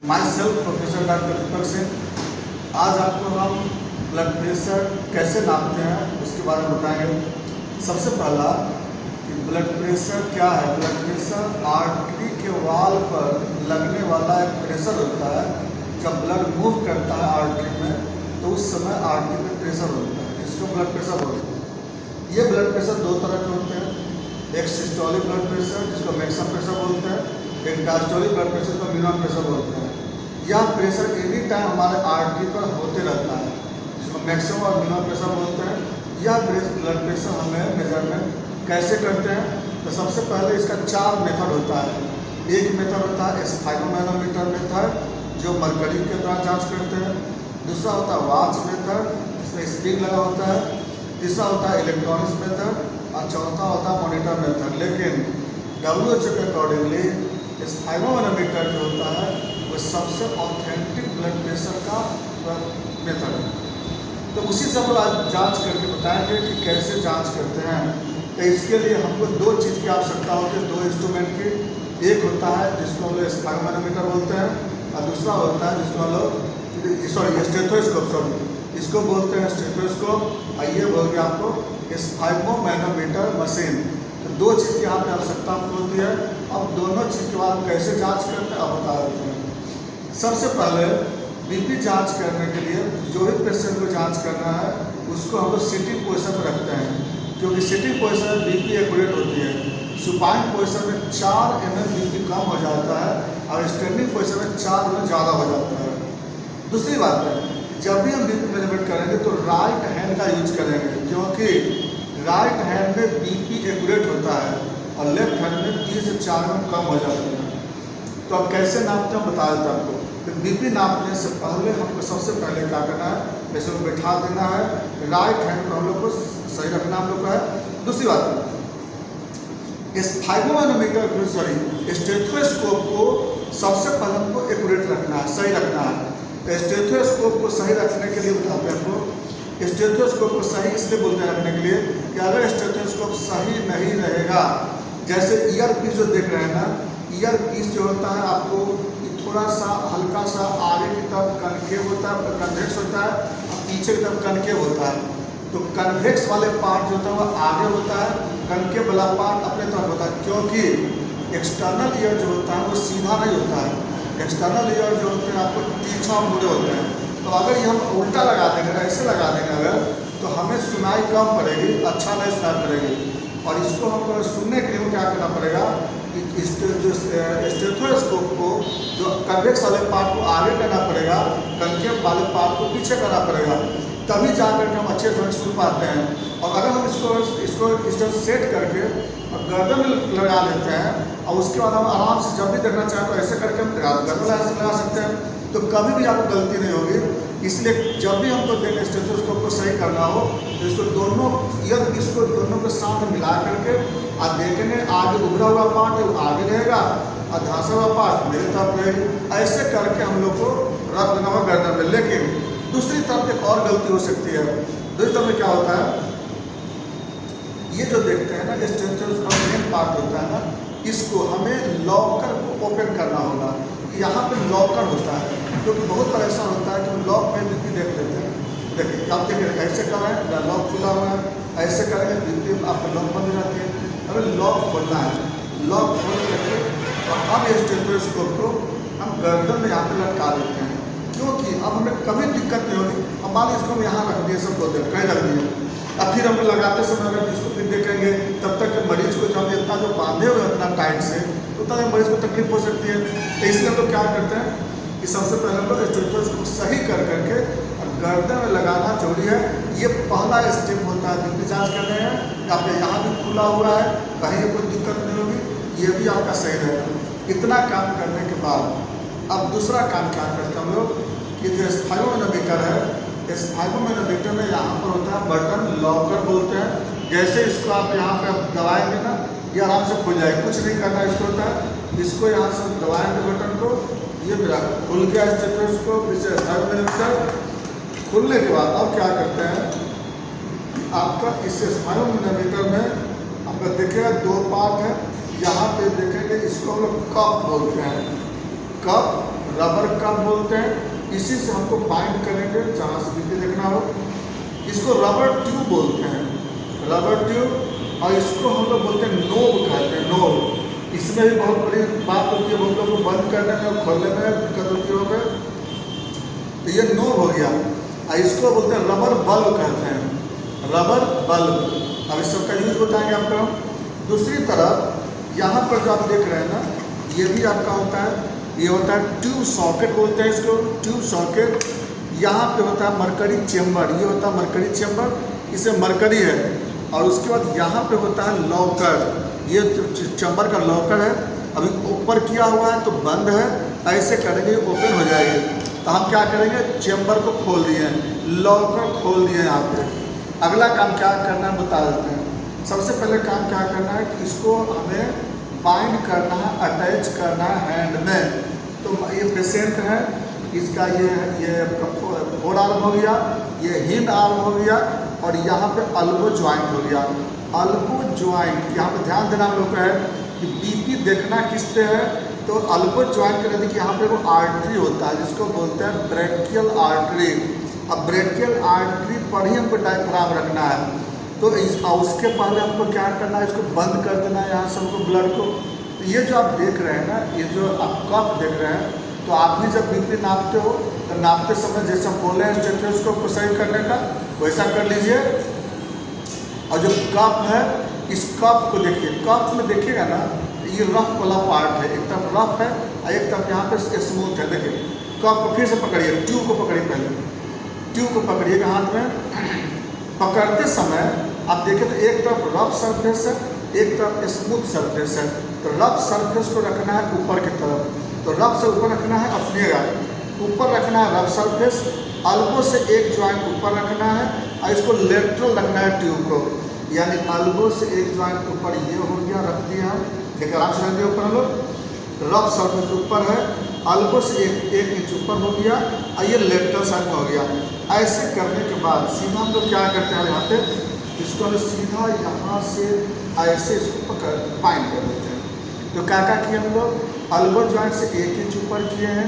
My self professor doctor Deepak Singh. आज आपको हम ब्लड प्रेशर कैसे नापते हैं उसके बारे में बताएंगे। सबसे पहला कि ब्लड प्रेशर क्या है। ब्लड प्रेशर आर्टरी के वॉल पर लगने वाला एक प्रेशर होता है। जब ब्लड मूव करता है आर्टरी में तो उस समय आर्टरी में प्रेशर होता है, इसको ब्लड प्रेशर बोलते हैं। ये ब्लड प्रेशर दो तरह के होते हैं, एक सिस्टोलिक ब्लड प्रेशर जिसको मैक्सिमम प्रेशर बोलते हैं, एक डायस्टोलिक ब्लड प्रेशर को मिनिमम प्रेशर बोलते हैं। यह प्रेशर एनी टाइम हमारे आर्टरी पर होते रहता है, जिसको मैक्सिमम और मिनिमम प्रेशर बोलते हैं। यह ब्लड प्रेशर हमें मेजरमेंट कैसे करते हैं, तो सबसे पहले इसका 4 मेथड होता है। एक मेथड होता है स्फाइगोमैनोमीटर मेथड जो मरकरी के द्वारा जांच करते हैं। दूसरा होता है वाच मेथड जिसमें स्प्रिंग लगा होता है। तीसरा होता है इलेक्ट्रॉनिक्स मेथड और चौथा होता है मॉनिटर मेथड। लेकिन WHO के अकॉर्डिंगली स्फाइगोमैनोमीटर जो होता है वो सबसे ऑथेंटिक ब्लड प्रेशर का मेथड है। तो उसी से हम लोग आज जाँच करके बताएंगे कि कैसे जांच करते हैं। तो इसके लिए हमको 2 चीज़ की आवश्यकता होती है, 2 इंस्ट्रूमेंट की। एक होता है जिसको हम लोग स्फाइगोमैनोमीटर बोलते हैं और दूसरा होता है जिसको हम लोग स्टेथोस्कोप इसको बोलते हैं स्टेथोस्कोप। और ये बोल गया आपको स्फाइगोमैनोमीटर मशीन। तो 2 चीज़ की यहाँ पे आवश्यकता होती है। अब दोनों चीज़ के बाद हम कैसे जांच करते हैं अब बता देते हैं। सबसे पहले बीपी जांच करने के लिए जो भी पेशेंट को जांच करना है उसको हम लोग सिटिंग पोजिशन पर रखते हैं, क्योंकि सिटिंग पोजिशन में बीपी एक्यूरेट होती है। सुपाइन पोजिशन में 4 mm बीपी कम हो जाता है और स्टैंडिंग पोजिशन में 4 mm ज़्यादा हो जाता है। दूसरी बात है, जब भी हम बीपी मेजरमेंट करेंगे तो राइट हैंड का यूज करेंगे, क्योंकि राइट हैंड में बीपी एक्यूरेट होता है और लेफ्ट हैंड में 3 से 4 mm कम हो जाते हैं। तो अब कैसे नापते हैं बता देते हैं आपको। तो बीपी नापने से पहले हमको सबसे पहले क्या करना है, जैसे को बैठा देना है, राइट हैंड को हम लोग को सही रखना हम लोग का है। दूसरी बात, स्फाइगोमैनोमीटर स्टेथोस्कोप को सबसे पहले हमको एक्यूरेट रखना है, सही रखना है। तो स्टेथोस्कोप को सही रखने के लिए बताते हैं आपको। स्टेथोस्कोप को सही इसलिए बोलते हैं रखने के लिए कि अगर स्टेथोस्कोप सही नहीं रहेगा, जैसे ईयर पीस जो देख रहे हैं ना, ईयर पीस जो होता है आपको थोड़ा सा हल्का सा आगे की तरफ कनकेव होता है, कन्वेक्स होता है, और पीछे की तरफ कनकेव होता है। तो कन्वेक्स वाले पार्ट जो होता है वो आगे होता है, कनकेव वाला पार्ट अपने तरफ होता है, क्योंकि एक्सटर्नल ईयर जो होता है वो सीधा नहीं होता है। एक्सटर्नल ईयर जो होते हैं आपको तीछा मुड़े होते हैं। तो अगर ये हम उल्टा लगा देंगे, ऐसे लगा देंगे अगर, तो हमें सुनाई कम पड़ेगी, अच्छा नहीं सुनाई पड़ेगी। और इसको हमको सुनने के लिए क्या करना पड़ेगा कि जो स्टेथोस्कोप को जो कन्वेक्स वाले पार्ट को आगे करना पड़ेगा, कनकेव वाले पार्ट को पीछे करना पड़ेगा, तभी जा करके हम अच्छे से सुन पाते हैं। और अगर हम इसको इस तरह सेट करके गर्दन में लगा लेते हैं और उसके बाद हम आराम से जब भी देखना चाहें तो ऐसे करके हम गर्दन लगा सकते हैं, तो कभी भी आपको गलती नहीं होगी। इसलिए जब भी हमको देखें स्टेथोस्कोप को सही करना हो तो इसको दोनों ईयर पीस को दोनों के साथ मिला करके आप देखेंगे, आगे उभरा हुआ पार्ट है वो आगे रहेगा और धंसा हुआ पार्ट मेरे तरफ रहेगी। ऐसे करके हम लोग को रख देना होगा गर्दन में। लेकिन दूसरी तरफ एक और गलती हो सकती है। दूसरी तरफ में क्या होता है, ये जो देखते हैं ना स्टेथोस्कोप मेन पार्ट होता है ना, इसको हमें लॉकर को ओपन करना होगा। यहाँ पे लॉकर होता है, क्योंकि बहुत बार ऐसा होता है कि हम लॉक में बीपी देख लेते हैं। देखिए आप देखिए ऐसे करें, लॉक खुला हुआ है, ऐसे करेंगे बीपी आपका लॉक बंद हो जाती है। अगर लॉक खोलना है, लॉक खोल करके और अब स्टेथोस्कोप को हम गर्दन में यहाँ पे लटका देते हैं, क्योंकि अब हमें कभी दिक्कत नहीं होगी। अब मान लीजिए इसको हम यहाँ रख दिए, सब बोलते कहीं रख दिए, अब फिर हम लगाते समय अगर इसको फिर देखेंगे तब तक मरीज को जब इतना जो बांधे हुए उतना टाइट से उतना मरीज को तकलीफ हो सकती है। तो इसलिए हम लोग क्या करते हैं कि सबसे पहले हम लोग स्टेथोस्कोप सही कर करके और गर्दन में लगाना जरूरी है। ये पहला स्टेप होता है बीपी जांच करने हैं। आपके यहाँ भी खुला हुआ है, कहीं कोई दिक्कत नहीं होगी, ये भी आपका सही रहेगा। इतना काम करने के बाद अब दूसरा काम क्या करते हैं हम लोग कि जो स्फाइगोमैनोमीटर है, स्फाइगोमैनोमीटर में यहाँ पर होता है बटन, लॉकर बोलते हैं। जैसे इसको आप यहाँ पे दबाएंगे ना, ये आराम से खुल जाएगा, कुछ नहीं करना इसको होता है। इसको यहाँ से दबाएंगे बटन को, ये मेरा खुल गया स्टेथोस्कोप। इसे स्फाइगोमैनोमीटर खुलने के बाद अब क्या करते हैं, आपका इस स्फाइगोमैनोमीटर में आपका देखिएगा 2 पार्ट है। यहाँ पे देखेंगे, इसको हम लोग कप बोलते हैं, कप रबर कप बोलते हैं। इसी से हमको बाइंड करेंगे जहाँ से बीपी देखना हो। इसको रबर ट्यूब बोलते हैं, रबर ट्यूब। और इसको हम लोग बोलते हैं नोब कहते हैं, नोब। इसमें भी बहुत बड़ी बात होती है, हम लोग को बंद करने में और खोलने में दिक्कत होती होगी। तो ये नोब हो गया। और इसको बोलते हैं रबर बल्ब कहते हैं, रबर बल्ब। अब इस सबका यूज बताएंगे आपको। दूसरी तरफ यहाँ पर जो आप देख रहे हैं ना, ये भी आपका होता है, ये होता है ट्यूब सॉकेट बोलते हैं इसको, ट्यूब सॉकेट। यहाँ पे होता है मरकरी चेम्बर, ये होता है मरकरी चेम्बर, इसे मरकरी है। और उसके बाद यहाँ पे होता है लॉकर, ये चेम्बर का लॉकर है। अभी ऊपर किया हुआ है तो बंद है, ऐसे करेंगे ओपन हो जाएगी। तो हम क्या करेंगे, चेम्बर को खोल दिए, लॉकर खोल दिए यहाँ पे। अगला काम क्या करना है बता देते हैं। सबसे पहले काम क्या करना है कि इसको हमें बाइंड करना है, अटैच करना है हैंड में। तो ये पेशेंट है, इसका ये फोर आर्म हो गया, ये हिंड आर्म हो गया, और यहाँ पे अल्बो ज्वाइंट हो गया। अल्बो ज्वाइंट, यहाँ पे ध्यान देना हम लोग का है कि बीपी देखना किस पे है। तो अल्बो ज्वाइंट के नज़दीक यहाँ पे वो आर्टरी होता है जिसको बोलते हैं ब्रेकियल आर्टरी। अब ब्रेकियल आर्टरी पर ही हमको डायफ्राम रखना है। तो उसके पहले हमको क्या करना है, इसको बंद कर देना है यहाँ से हमको ब्लड को। तो ये जो आप देख रहे हैं ना, ये जो आप कप देख रहे हैं, तो आप भी जब बीपी नापते हो तो नापते समय जैसे हम बोले हैं स्टेथोस्कोप को सही करने का, वैसा कर लीजिए। और जो कप है, इस कप को देखिए, कप में देखिएगा ना, ये रफ वाला पार्ट है, एक तरफ रफ है और एक तरफ यहाँ पे स्मूथ है। देखिए कप को फिर से पकड़िए, ट्यूब को पकड़िए, पहले ट्यूब को पकड़िएगा हाथ में। पकड़ते समय आप देखें तो एक तरफ रफ सरफेस है, एक तरफ स्मूथ सरफेस है। तो रफ सरफेस को रखना है ऊपर की तरफ, तो रफ से ऊपर रखना है। और सुनिएगा, ऊपर रखना है रफ सरफेस, अल्बो से एक ज्वाइंट ऊपर रखना है, और इसको लेटरल रखना है ट्यूब को, यानी अल्बो से एक ज्वाइंट ऊपर, ये हो गया, रख दिया हम। देखिए आराम से रख दिया ऊपर हम लोग, रफ सरफेस ऊपर है, अल्बो से एक इंच ऊपर हो गया, और ये लेटरल साइड में हो गया। ऐसे करने के बाद सीधा हम लोग क्या करते हैं, यहाँ पे इसको हम सीधा यहाँ से ऐसे इसको पकड़ बाइंड कर देते हैं। तो क्या क्या किए हम लोग, अल्बो ज्वाइंट से एक इंच ऊपर किए हैं,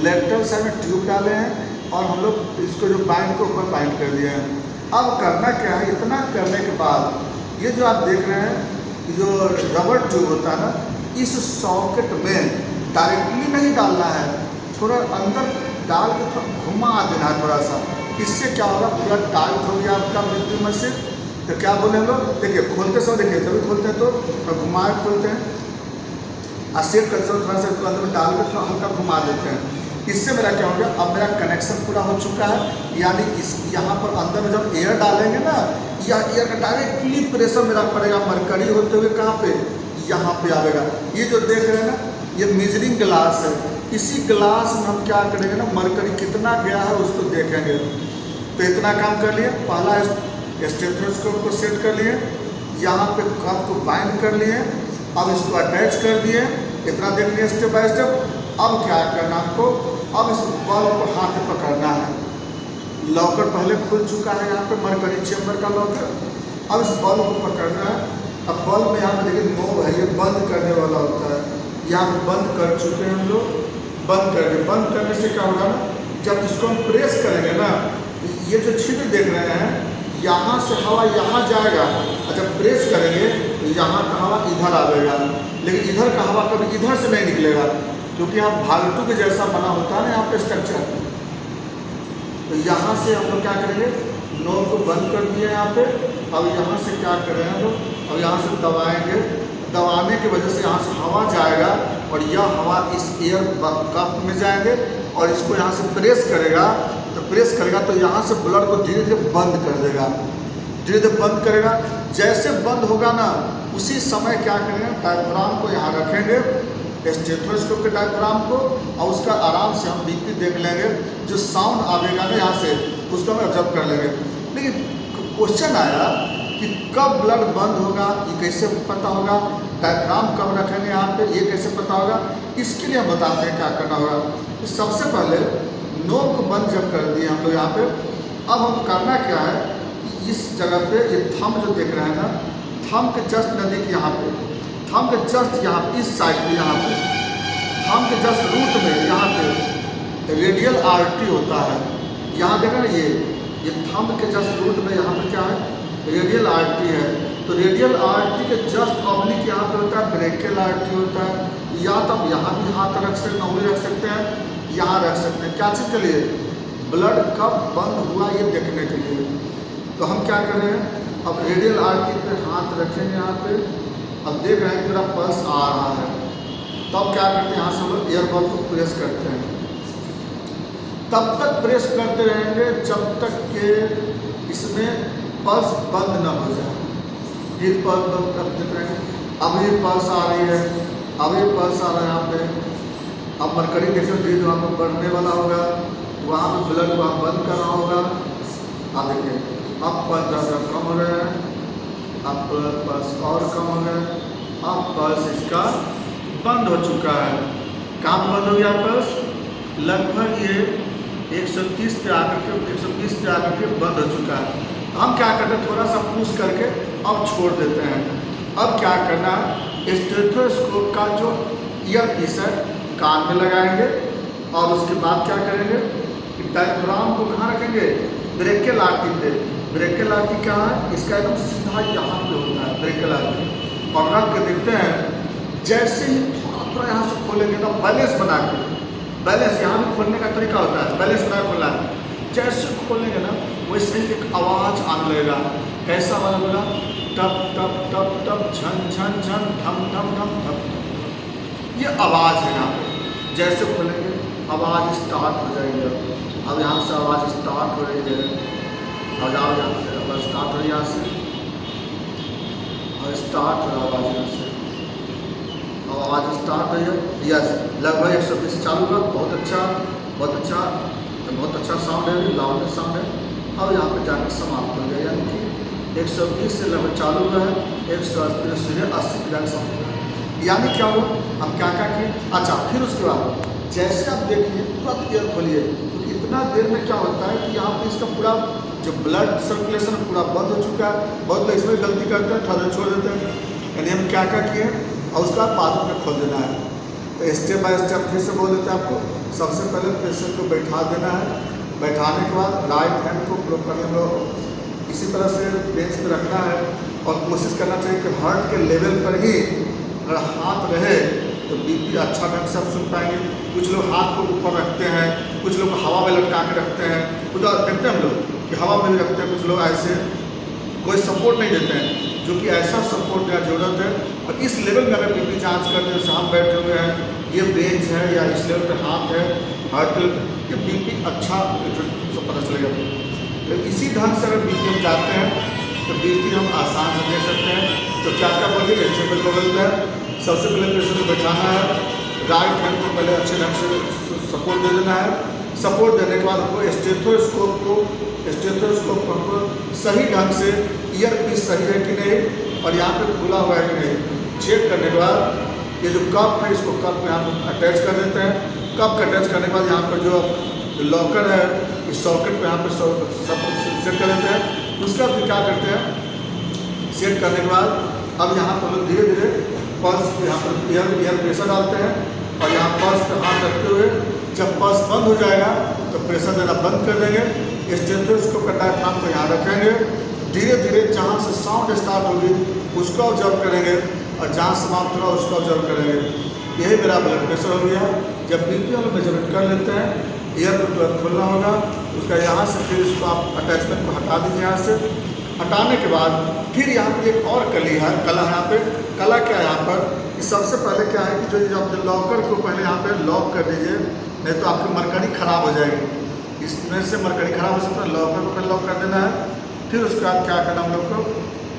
लेटरल साइड में ट्यूब डाले हैं, और हम लोग इसको जो बाइंड को ऊपर बाइंड कर दिए हैं। अब करना क्या है, इतना करने के बाद ये जो आप देख रहे हैं, जो रबर ट्यूब होता है ना, इस सॉकेट में डायरेक्टली नहीं डालना है, थोड़ा अंदर डाल के थोड़ा घुमा देना है थोड़ा सा। इससे क्या होगा, पूरा टाइट हो गया आपका मृत्यु मशीन। तो क्या बोले हम लोग, देखिए खोलते समय, देखिए जब खोलते हैं तो घुमा खोलते हैं, और सेट करते समय थोड़ा सा इसको अंदर में डाल कर थोड़ा हल्का घुमा देते हैं। इससे मेरा क्या हो गया, अब मेरा कनेक्शन पूरा हो चुका है। यानी इस यहाँ पर अंदर में जब एयर डालेंगे ना, या एयर का डायरेक्टली प्रेशर मेरा पड़ेगा मरकरी होते हुए कहाँ पे, यहाँ पे आएगा। ये जो देख रहे हैं ना, ये मेजरिंग ग्लास है। इसी ग्लास में हम क्या करेंगे ना, मरकरी कितना गया है उसको देखेंगे। तो इतना काम कर लिए, पहला स्टेथोस्कोप को सेट कर लिए, यहाँ पे कप को बाइंड कर लिए, अब इसको अटैच कर दिए। इतना देख लिए स्टेप बाय स्टेप। अब क्या करना आपको, अब इस बल्ब को हाथ में पकड़ना है। लॉकर पहले खुल चुका है यहाँ पे, मरकरी चेम्बर का लॉकर। अब इस बल्ब को पकड़ना है। अब बल्ब में यहाँ पे देखिए नोब है, ये बंद करने वाला होता है। यहाँ पे बंद कर चुके हैं हम लोग, बंद कर दिए। बंद करने से क्या होगा ना, जब इसको हम प्रेस करेंगे ना, ये जो छिद्र देख रहे हैं, यहाँ से हवा यहाँ जाएगा, और जब प्रेस करेंगे तो यहाँ का हवा इधर आएगा। लेकिन इधर का हवा कभी इधर से नहीं निकलेगा, क्योंकि यहाँ भागटू के जैसा बना होता है ना यहाँ पे स्ट्रक्चर। तो यहाँ से हम लोग क्या करेंगे, नोब को बंद कर दिए यहाँ पे। अब यहाँ से क्या कर रहे हैं हम लोग, अब यहाँ से दबाएंगे। दबाने की वजह से यहाँ से हवा जाएगा, और यह हवा इस एयर कप में जाएंगे, और इसको यहाँ से प्रेस करेगा। तो प्रेस करेगा तो यहाँ से ब्लड को धीरे धीरे बंद कर देगा, धीरे धीरे बंद करेगा। जैसे बंद होगा ना, उसी समय क्या करेंगे, डायफ्राम को यहाँ रखेंगे, स्टेथोस्कोप के डायफ्राम को, और उसका आराम से हम बीपी देख लेंगे। जो साउंड आवेगा ना यहाँ से, उसको हम ऑब्जर्व कर लेंगे। लेकिन क्वेश्चन आया कि कब ब्लड बंद होगा, ये कैसे पता होगा, डायफ्राम कब रखेंगे यहाँ पे, ये कैसे पता होगा। इसके लिए हम बताते हैं क्या करना होगा। तो सबसे पहले नोब को बंद जब कर दिए हम लोग यहाँ पे, अब हम करना क्या है, इस जगह पे ये थंब जो देख रहे हैं ना, थंब के जस्ट नज़दीक यहाँ पे, थंब के जस्ट यहाँ पे, इस साइड पे, यहाँ पे थंब के जस्ट रूट में यहाँ पे रेडियल आर्टरी होता है। यहाँ देखा ना, ये थंब के जस्ट रूट में यहाँ पे क्या है, रेडियल आर्टरी है। तो रेडियल आर्टरी के जस्ट ऑब्लिक यहाँ पे होता है ब्रेकियल आर्टरी होता है। या तो आप यहाँ भी हाथ रख सकते हैं, उंगली रख सकते हैं, यहाँ रख सकते हैं। क्या चीज़ के लिए? ब्लड कब बंद हुआ ये देखने के लिए। तो हम क्या कर रहे हैं, अब रेडियल आर्टरी पे हाथ रखेंगे यहाँ पे। अब देख रहे हैं कि मेरा पल्स आ रहा है। तो अब क्या करते हैं, यहाँ से हम लोग एयर बॉल को प्रेस करते हैं। तब तक प्रेस करते रहेंगे जब तक कि इसमें पल्स बंद न हो जाए। फिर पल्स बंद करते रहेंगे। अभी पल्स आ रही है, अभी पल्स आ रहा है यहाँ पे। अब मरकरी देखो धीरे वहाँ पर बढ़ने वाला होगा, वहाँ पर ब्लड वहाँ बंद कर रहा होगा। अब देखिए अब पल्स ज़्यादा कम हो रहा है, अब पल्स और कम हो रहा है। अब पल्स इसका बंद हो चुका है। कहाँ पर बंद हो गया पल्स? लगभग ये 130 पे आकर के 120 पे आकर के बंद हो चुका है। तो हम क्या करते हैं, थोड़ा सा पुश करके अब छोड़ देते हैं। अब क्या करना है, स्टेथोस्कोप का जो ईयर पीस है कान में लगाएंगे और उसके बाद क्या करेंगे कि डायफ्राम को कहाँ रखेंगे, ब्रेकियल आर्टरी पे। ब्रेकियल आर्टरी क्या है, इसका एकदम सीधा यहाँ पे होता है ब्रेकियल आर्टरी। और रख के देखते हैं, जैसे ही थोड़ा थोड़ा यहाँ से खोलेंगे ना, बैलेंस बना के, बैलेंस यहाँ भी खोलने का तरीका होता है, बैलेंस बना खोलना है। जैसे खोलेंगे ना वैसे ही एक आवाज़ आने लगेगा। कैसा आवाज़ बोला, टप टप टप टप, झन झन झन, धम धम धम धम। ये आवाज़ है यहाँ पे। जैसे खोलेंगे आवाज़ स्टार्ट हो जाएगी। अब यहाँ से आवाज़ स्टार्ट हो रही है, और जाओ यहाँ से आवाज़ स्टार्ट हो रही है, यहाँ से और स्टार्ट हो रहा आवाज़ यहाँ से, और आवाज़ स्टार्ट हो रही है। यस, लगभग 120 से चालू हुआ। बहुत अच्छा, बहुत अच्छा, बहुत अच्छा साउंड है, लाउडनेस साउंड है। अब यहाँ पे जाकर समाप्त हो गया, यानी कि 120 से लगभग चालू हुआ है, 180 सीधे 80 पे जाकर समाप्त हो गया। यानी क्या हुआ, हम क्या क्या किए। अच्छा, फिर उसके बाद जैसे आप देखिए तुरंत एयर खोलिए, तो इतना देर में क्या होता है कि यहाँ पे इसका पूरा जो ब्लड सर्कुलेशन पूरा बंद हो चुका है। बहुत लोग इसमें गलती करते हैं, थोड़ा देर छोड़ देते हैं। यानी हम क्या क्या किए, और उसका बाद में खोल देना है। तो स्टेप बाय स्टेप फिर से बोल देते हैं आपको। सबसे पहले पेशेंट को बैठा देना है। बैठाने के बाद राइट हैंड को प्रॉपरली हम लोग इसी तरह से बेंच पे रखना है, और कोशिश करना चाहिए कि हार्ट के लेवल पर ही अगर हाथ रहे तो बीपी अच्छा ढंग से आप सुन पाएंगे। कुछ लोग हाथ को ऊपर रखते हैं, कुछ लोग हवा में लटका के रखते हैं, कुछ देखते हैं हम लोग कि हवा में भी रखते हैं, कुछ लोग ऐसे कोई सपोर्ट नहीं देते हैं, जो कि ऐसा सपोर्ट की जरूरत है। और इस लेवल में अगर बीपी जांच करते हैं, जैसे हम बैठे हुए हैं, ये बेंच है या इस लेवल पे हाथ है, हार्ट ये बीपी अच्छा सब पता चलेगा। तो इसी ढंग से अगर बीपी हम जाते हैं तो बीपी हम आसान से देख सकते हैं। तो क्या क्या बोलिए, स्टेबल लेवल पर सबसे पहले पेशेंट को बैठाना है। राइट हैंड को पहले अच्छे ढंग से सपोर्ट दे देना है। सपोर्ट देने के बाद हमको स्टेथोस्कोप को हमको सही ढंग से ईयर पीस सही है कि नहीं, और यहाँ पे खुला हुआ है कि नहीं, चेक करने के बाद ये जो कप है इसको कप में यहाँ पर अटैच कर देते हैं। कप का अटैच करने के बाद यहाँ पर जो लॉकर है इस सॉकेट पे यहाँ पर सब सेट कर देते हैं। उसका फिर क्या करते हैं, सेट करने के बाद अब यहाँ पर धीरे धीरे पल्स यहाँ पर एयर प्रेशर डालते हैं, और यहाँ पल्स पे हाथ रखते हुए जब पल्स बंद हो जाएगा तो प्रेशर देना बंद कर देंगे। स्टेथोस्कोप का डायफ्राम को यहाँ रखेंगे। धीरे धीरे जहाँ से साउंड स्टार्ट होगी उसको ऑब्जर्व करेंगे, और जहाँ समाप्त होगा उसको ऑब्जर्व करेंगे। यही मेरा ब्लड प्रेशर हो गया। जब बीपी हम मेजरमेंट कर लेते हैं, ईयर को तुरंत खोलना होगा। उसका यहाँ से फिर इसको आप अटैचमेंट को हटा दीजिए। यहाँ से हटाने के बाद फिर यहाँ पर एक और कला है यहाँ पे। कला क्या है यहाँ पर कि सबसे पहले क्या है कि जो आप लॉकर को पहले यहाँ पे लॉक कर दीजिए, नहीं तो आपकी मरकरी खराब हो जाएगी। इसमें से मरकरी खराब हो सकता है, लॉकर को पहले लॉक कर देना है। फिर उसके बाद क्या करना हम लोग को,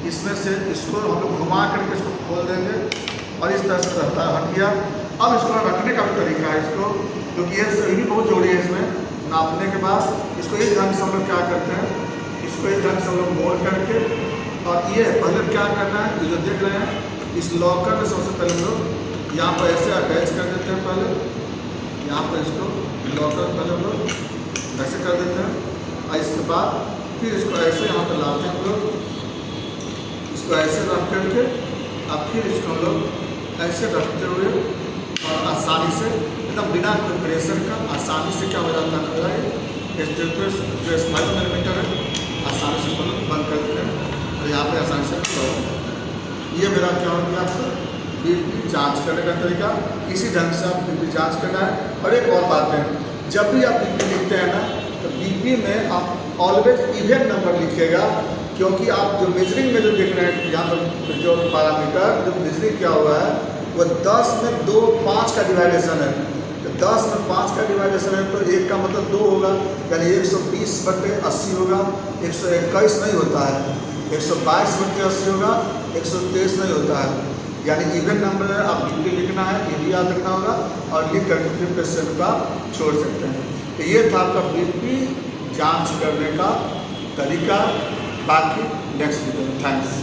इसमें से इसको हम लोग घुमा करके इसको खोल देंगे, और इस तरह से रहता है, हट गया। अब इसको रखने का भी तरीका है इसको, क्योंकि ये भी बहुत जरूरी है। इसमें नापने के बाद इसको एक ढंग से हम लोग क्या करते हैं, इसको एक ढंग से हम लोग मोड़ करके, और ये पहले क्या करना है, जो देख रहे हैं इस लॉकर में सबसे पहले हम लोग यहाँ पर ऐसे अटैच कर देते हैं। पहले यहाँ पर इसको लॉकर पहले हम लोग ऐसे कर देते हैं, और इसके बाद फिर इसको ऐसे यहाँ पर लाते हैं हम लोग, इसको ऐसे रख करके, अब फिर इसको हम लोग ऐसे रखते हुए और आसानी से एकदम बिना कोई प्रेशर का आसानी से क्या हो जाता है, स्टेथोस्कोप जो स्माइल मिलीमीटर है आसानी से बंद कर देते हैं और यहाँ पे आसानी से कवर हो जाता है। ये मेरा क्या हो गया आपको बीपी जांच करने का तरीका, इसी ढंग से आप बीपी जांच करना है। और एक और बात है, जब भी आप बीपी लिखते हैं ना तो बीपी में आप ऑलवेज इवन नंबर लिखिएगा, क्योंकि आप जो मेजरिंग में जो देख रहे हैं यहाँ पर जो पैरामीटर जो मेजरिंग किया हुआ है वो 10 में 2 5 का डिवाइडेशन है। तो 10 में 5 का डिवाइडेशन है तो 1 का मतलब 2 होगा, यानी 120/80 होगा, 121 नहीं होता है, 122/80 होगा, 123 नहीं होता है। यानी इवन नंबर है, आप बीपी लिखना है, ये भी याद रखना होगा और लिख करके फिर पेशेंट का छोड़ सकते हैं। तो ये था आपका बीपी जांच करने का तरीका। बाकी नेक्स्ट वीडियो। थैंक्स।